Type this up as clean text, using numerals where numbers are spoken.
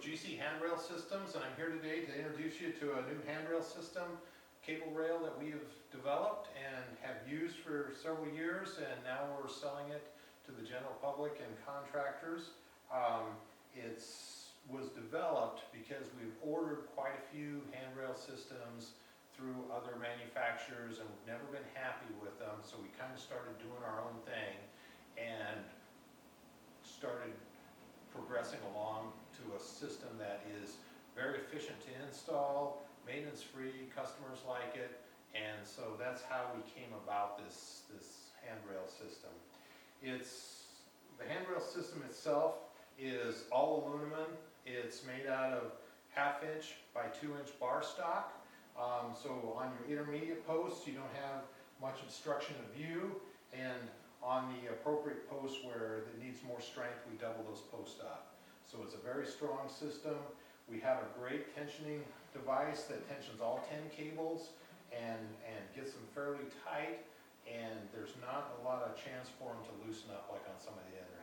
GC Handrail Systems, and I'm here today to introduce you to a new handrail system, cable rail that we have developed and have used for several years, and now we're selling it to the general public and contractors. It was developed because we've ordered quite a few handrail systems through other manufacturers and we've never been happy with them, so we kind of started doing our own thing and started progressing along to a system that is very efficient to install, maintenance free, customers like it, and so that's how we came about this handrail system. The handrail system itself is all aluminum. It's made out of 1/2 inch by 2 inch bar stock. So on your intermediate posts you don't have much obstruction of view, and on the appropriate posts where it needs more strength, we double those posts up. So it's a very strong system. We have a great tensioning device that tensions all 10 cables and gets them fairly tight, and there's not a lot of chance for them to loosen up like on some of the other